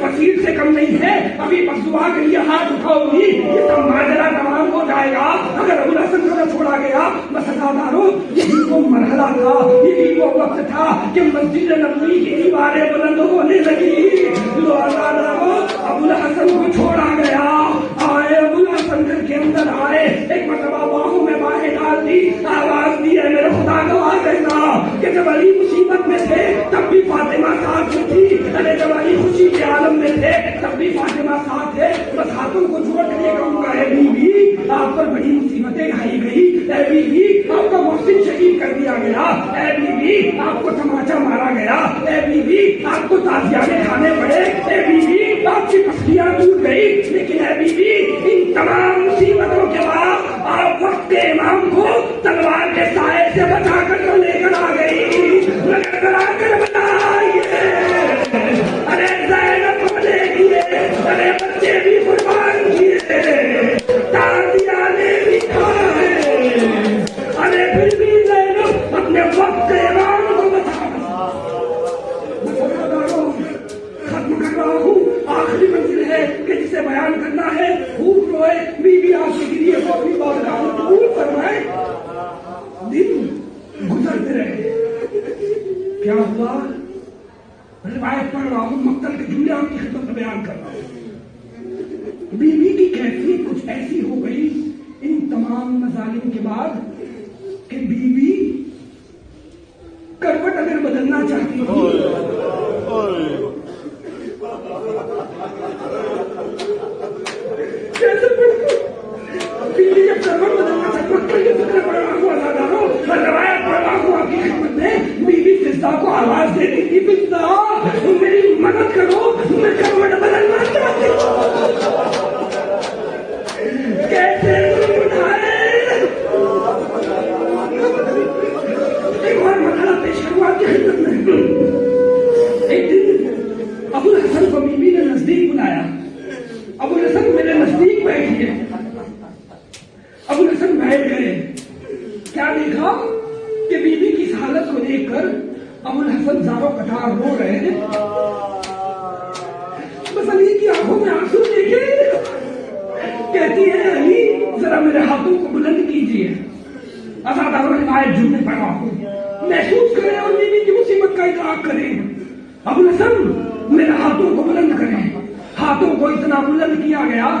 Speaker 5: فصیل سے کم نہیں ہے. ابھی بس دعا کے لیے ہاتھ اٹھاؤ گی یہ سب ماجرا تمام ہو جائے گا. اگر ابو الحسن کو چھوڑا گیا بس ازاداروں یہی وہ مرحلہ تھا, یہی وہ وقت تھا کہ مسجد نبوی کی دیواریں بلند ہونے لگی. لو ازاداروں ابو الحسن کو چھوڑا گیا. آئے ابو الحسن گھر کے اندر آئے, ایک مرتبہ باہوں میں باہیں ڈال دی, آواز دی ہے میرے خدا گواہ کہنا کہ جب علی مصیبت میں تھے تب بھی فاطمہ ساتھ میں تھی. ارے جب علی خوشی کے عالم میں تھے تب بھی فاطمہ ساتھ تھے. بس ہاتھوں کو جوڑ کر یہ کہوں گا, اے بیوی آپ پر بڑی مصیبتیں ڈھائی گئی. اے بیوی آپ کا محسن شہید کر دیا گیا. اے بیوی آپ کو تماچا مارا گیا. اے بیوی آپ کو تازیانے کھانے پڑے. اے بیوی آپ کی پسلیاں ٹوٹ گئی. لیکن اے بیوی ان تمام مصیبتوں کے بعد آپ وقت کے امام کو تلوار کے سائے سے بچا کر لے کر آ گئی. لے کر آ کر بتائیے ارے زینب کو دیکھیے, ارے بچے بھی قربان کیے, تازیانے بھی کھائے, ارے پھر بھی زینب اپنے وقت کے امام کو بچا ختم کر رہا ہوں. آخری منزل ہے کہ جسے بیان کرنا ہے. خوب روئے بیوی آپ کے لیے وہ اپنی بارگاہ میں قبول فرمائے. دن گزرتے رہے. کیا ہوا؟ روایت پڑھ رہا ہوں, مقتل کے جملے آپ کی خدمت میں بیان کر رہا ہوں. بیوی کی کیفیت کچھ ایسی ہو گئی ان تمام مظالم کے بعد کہ بیوی کروٹ اگر بدلنا چاہتی تھی بیوی جب کروٹ بدلنا چاہتی پڑھ رہا ہوں ازاداروں, روایت پڑھ رہا ہوں آپ کی خدمت میں. بیوی فضا کو آواز دیتی تھی, فضا میری مدد کرو, میں کروٹ بدلنا چاہتی ہوں. کیسے اٹھائے ایک اور مرحلہ پیش کروں آپ کی خدمت میں. ایک دن ابو الحسن کو بیوی نے نزدیک بلایا. ابو الحسن میرے نزدیک بیٹھیے. ابو الحسن بیٹھ گئے. کیا دیکھا کہ بیوی کی اس حالت کو دیکھ کر ابو الحسن زاروں قطار رو رہے ہیں. بس علی کی آنکھوں میں آنسو دیکھے. کہتی ہے علی ذرا میرے ہاتھوں کو بلند کیجیے. ازاداروں روایت جملے پڑھ رہا ہوں, محسوس کریں اور بیوی کی مصیبت کا ادراک کریں. ابو الحسن میرے ہاتھوں کو بلند کریں. ہاتھوں کو اتنا بلند کیا گیا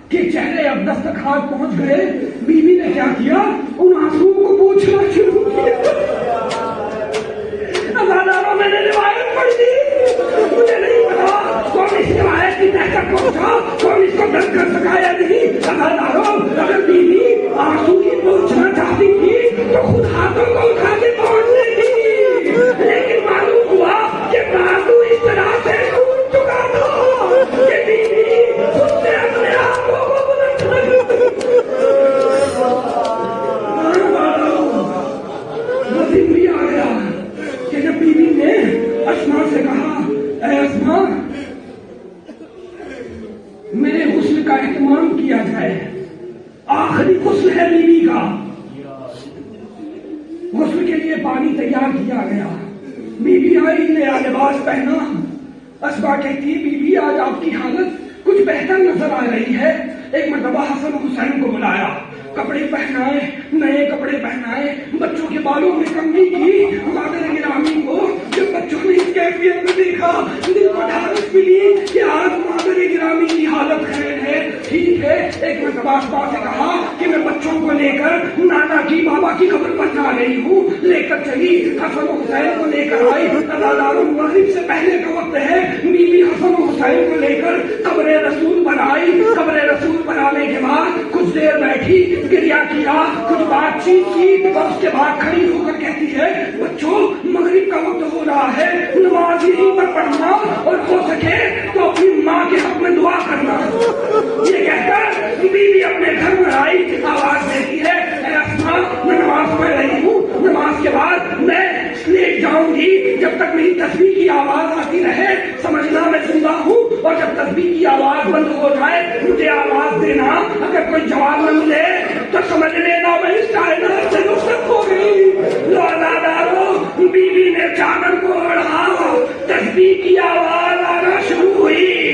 Speaker 5: کہ چہرے اقدس تک ہاتھ پہنچ گئے. بیوی نے کیا کیا, ان آنسوؤں کو پوچھنا شروع کیا. ازاداروں میں نے روایت پڑھ دی, مجھے نہیں پتا کون اس روایت کی تہ تک پہنچا, کون اس کو درد کر سکا یا نہیں. ازاداروں اگر بیوی آنسو کی پوچھنا چاہتی تھی تو خود ہاتھوں کو اٹھا کے پہنچ لیتی, لیکن معلوم ہوا کہ بازو اس طرح سے ٹوٹ چکا تھا کہ بیوی خود سے اپنے ہاتھوں کو بلند کر وہ دن بھی آ گیا کہ جب بیوی نے اسما سے کہا, اے اسما میرے غسل کا اہتمام کیا جائے. آخری غسل ہے بیوی کا. غسل کے لیے پانی تیار کیا گیا. بیوی آئی, نیا لباس پہنا. اسما کہتی بیوی آج آپ کی حالت کچھ بہتر نظر آ رہی ہے. ایک مرتبہ حسن حسین کو بلایا, کپڑے پہنائے, نئے کپڑے پہنائے, بچوں کے بالوں میں کنگھی کی. مادر گرامی کو جب بچوں نے اس کیفیت میں دیکھا دل کو ڈھارس ملی کہ آج مادر گرامی کی حالت خیر ہے. ٹھیک ہے, ایک مرتبہ اسما سے کہا کہ میں بچوں کو لے کر نانا کی بابا کی قبر پر جا رہی ہوں. لے کر چلی, حسن حسین کو لے کر آئی. ازاداروں مغرب سے پہلے کا وقت ہے. بیوی حسن حسین کو لے کر قبر رسول پر آئی. قبر رسول پر آنے کے بعد کچھ دیر بیٹھی, گریا کیا, کچھ بات چیت کی اور اس کے بعد کھڑی ہو کر کہتی ہے بچوں مغرب کا وقت ہو رہا ہے, نماز یہیں پر پڑھنا اور ہو سکے تو اپنی ماں کے حق میں دعا کرنا. یہ کہہ کر بیوی اپنے گھر میں آئی. آواز دیتی ہے اے اسما میں نماز پڑھ رہی ہوں, نماز کے بعد میں لیٹ جاؤں گی. جب تک میری تسبیح کی آواز آتی رہے سمجھنا میں زندہ ہوں, اور جب تسبیح کی آواز بند ہو جائے مجھے آواز دینا. اگر کوئی جواب نہ ملے تو سمجھ لینا میں اس کائنات سے رخصت ہو گئی. لو ازاداروں بیوی نے چادر کو اڑا, تسبیح کی آواز آنا شروع ہوئی.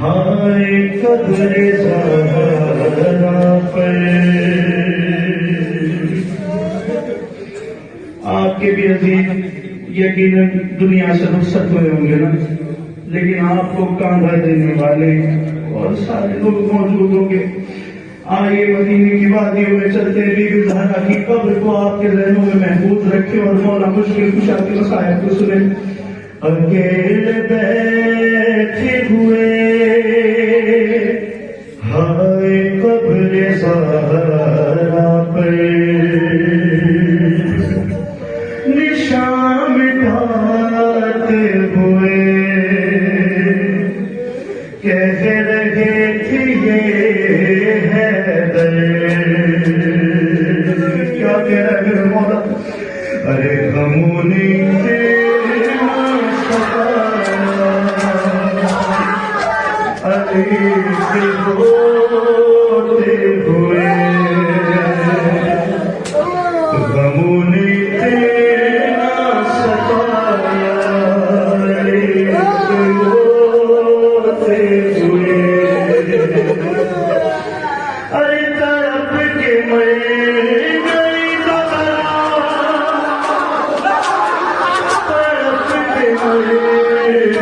Speaker 6: ہائے قبر زہرا پر آپ کے بھی عزیز یقیناً دنیا سے رخصت ہوئے ہوں گے نا، لیکن آپ کو کاندھا دینے والے اور سارے لوگ موجود ہوں گے۔ آئیے مدینے کی وادیوں میں چلتے بی بی زہرا کی قبر کو آپ کے ذہنوں میں محفوظ رکھے اور مولا مشکل کشا کی مصائب کو سنے۔ اکیلے بیٹھے ہوئے ہائے قبر زہرا پر نشان مٹاتے ہوئے کہہ رہے تھے یہ حیدر، کیا کہہ رہے میرے مولا؟ ارے غموں نے علی سے ہوتے ہوئے غموں نے تیرا ستایا، علی سے ہوتے ہوئے ارے تڑپ کے مر گئی زہرا، تڑپ کے مر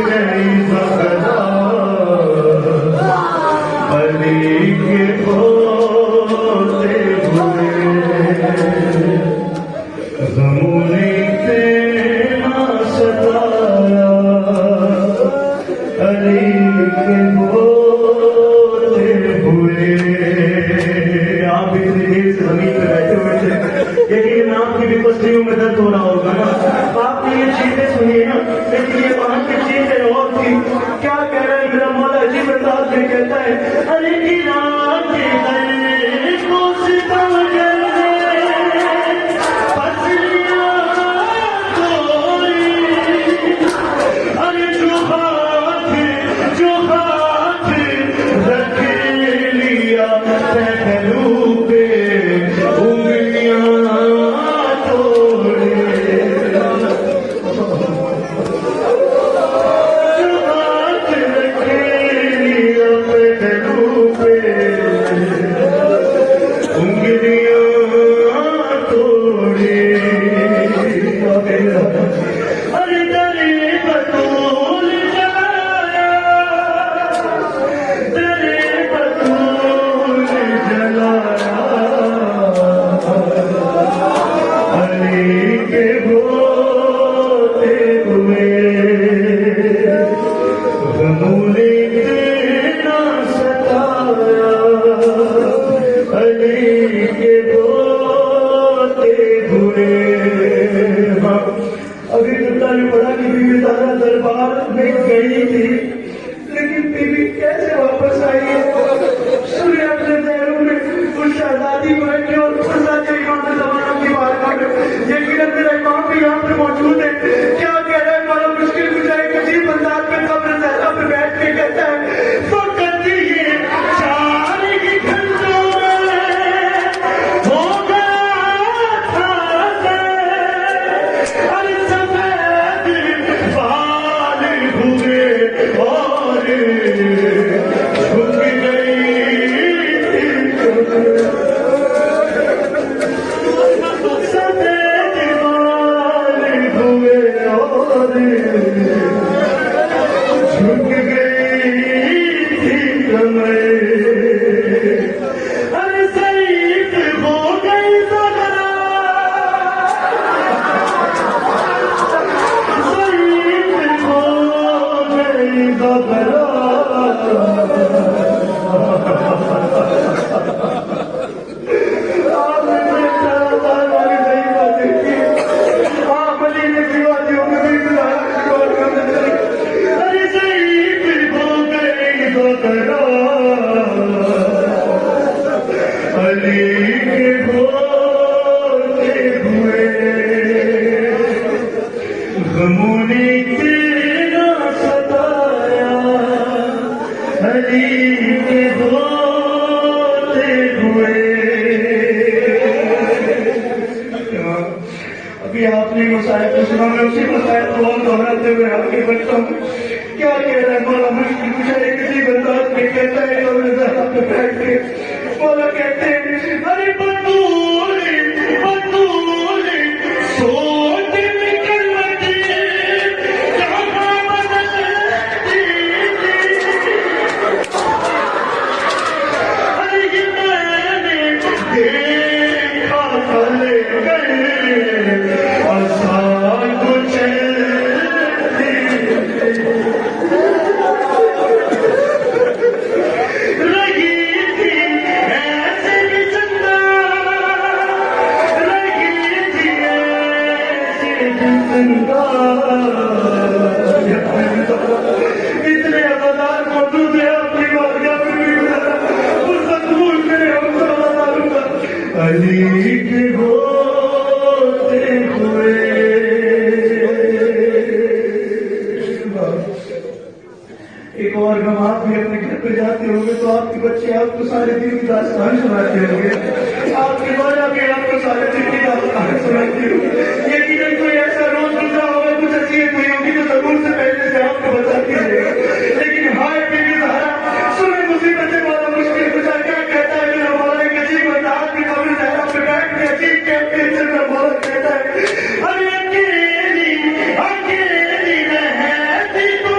Speaker 6: گئی زہرا، علی کے ہوتے ہوئے غموں نے تیرا ستایا، علی کے ہوتے ہوئے۔ آپ اتنی دیر سے زمین پہ بیٹھے ہوئے تھے، لیکن آپ کی بھی پسلیوں میں درد ہو رہا ہوگا نا۔ آپ نے یہ چیزیں سنی نا، لیکن یہ وہاں کی چیزیں اور تھی۔ کیا کہہ رہے ہیں میرا مولا؟ عجیب انداز میں کہتا ہے، ارے کی رات کے در کو ستم کرنے پسلیاں کوئی، ارے جو ہاتھ رکھ لیا پہلو پہ انگلیاں توڑے، جو ہاتھ رکھ لیا پہلو پہ انگلیاں توڑے، ارے درے بطول جلایا، درے بطول جلایا، علی کے ہوتے ہوئے غموں نے تیرا ستایا، علی کے ہوتے ہوئے۔ ہاں، ابھی کتا نے پڑھا کہ بی بی زہرا دربار میں گئی تھی، لیکن بی بی کیسے واپس آئی ہے؟ سنے اپنے ذہنوں میں اس شہزادی کو رکھے اور سچے امام زمانہ کی بارگاہ میں یقیناً میرا امام بھی یہاں پر موجود ہے۔ کیا کہہ رہا ہے مولا مشکل کشا؟ ایک عجیب انداز میں قبر زہرا پہ بیٹھ کے کہتا ہے، فقط یہ چار ہی گھنٹوں میں ہو گیا تھا ارے سفید بال ہوئے اور جھک گئی سفید بال ہوئے اور جھک گئی تھی کمر، ارے سعید ہو گئی زہرا، سعید ہو گئی زہرا، آپ نے بڑے چار سال والی صحیح بات دیکھی۔ آپ مدینے کی وادیوں میں بھی زہرا کی بات کرنے چلے، ارے سعید ہو گئی زہرا، علی کے ہوتے ہوئے غموں نے تیرا ستایا، علی کے ہوتے ہوئے۔ ابھی آپ نے مسائل کو سنا، میں اسی مسائل کو اور دہراتے ہوئے آگے بڑھتا ہوں۔ کیا کہہ رہا ہے مولا مشکل کشا؟ ایک عجیب انداز
Speaker 2: کے کہتا ہے قبر زہرا پہ بیٹھ کے مولا کہتے ہیں ارے بطول بطول سوچ نکل مٹی جہاں بدلتی ارے یہ میں نے دیکھا کل گئے اور سال کو چلتی رہی تھی ایسے بھی زندہ رہی تھی ایسے بھی زندہ اتنے عزادار موجود ہیں اپنی بارگاہ میں بھی فرصت بھول کرے ہم سے عزاداروں کا علی کے ہوتے ہوئے ایک اور ہم آپ بھی اپنے گھر پہ جاتے ہوں گے تو آپ کے بچے آپ کو سارے دن کی داستان سناتے ہوں گے آپ کی ماں بھی آپ کو سارے دن کی داستان سناتی ہوں گے یقیناً کوئی ایسا روز گزرا ہوگا کچھ حیثیت ہوئی ہوگی تو ضرور سے پہلے سے آپ کو بتاتی رہے گا لیکن ہائے بی بی زہرا سنیں مصیبتیں والا مشکل گزا کیا کہتا ہے میرا مولا ایک عجیب انداز میں قبر زہرا پہ بیٹھ کے عجیب کہتے ہیں میرا مولا کہتا ہے ارے اکیلی اکیلی رہتی تو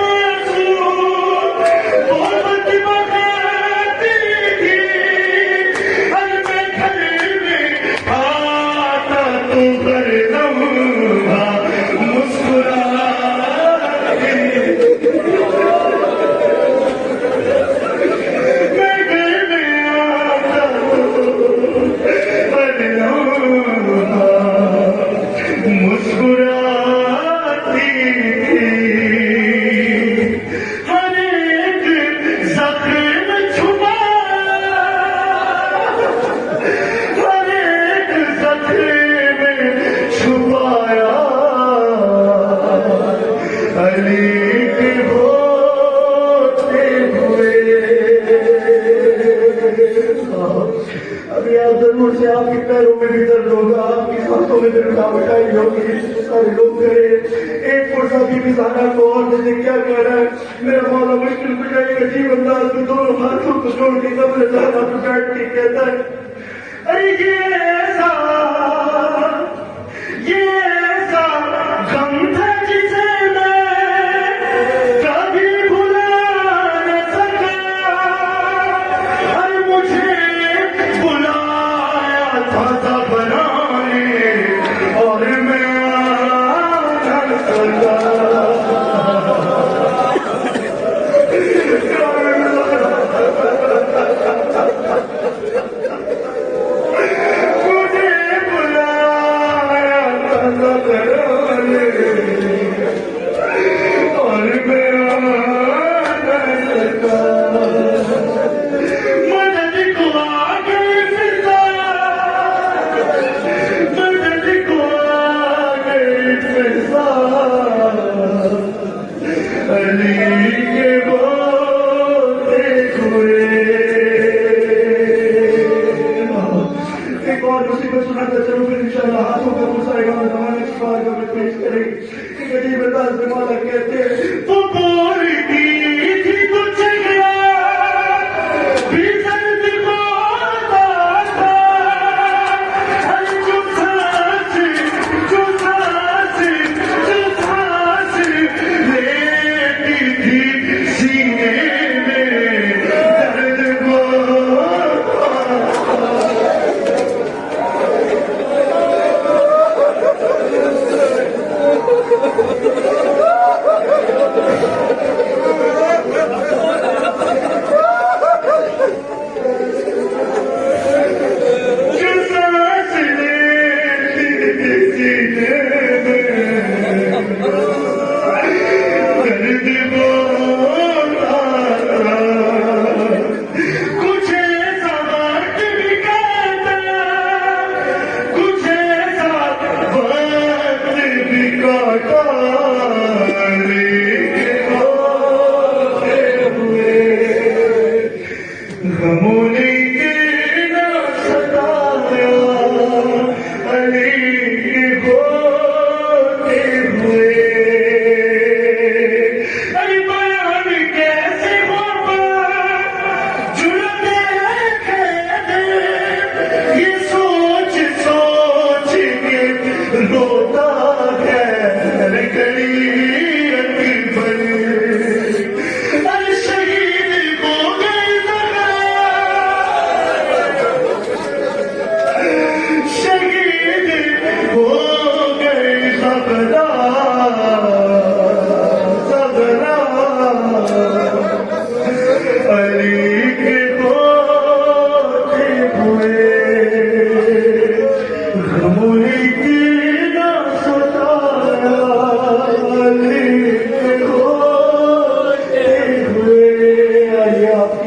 Speaker 2: ابھی آپ ضرور سے آپ کے پیروں میں بھی درد ہوگا آپ کی سانسوں میں بھی رکاوٹائی ہوگی سارے لوگ کرے ایک فرصہ بھی زہرا کو اور مجھے کیا کہہ رہا ہے میرا مولا مشکل کشا ایک عجیب انداز میں دونوں ہاتھوں کو جوڑ کے قبر زہرا پہ بیٹھ کے کہتا ہے ارے یہ ایسا غم تھا جسے میں کبھی بھلا نہ سکا ارے مجھے بلایا تھا بنانے اور میں آ نہ سکا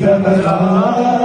Speaker 2: زہرا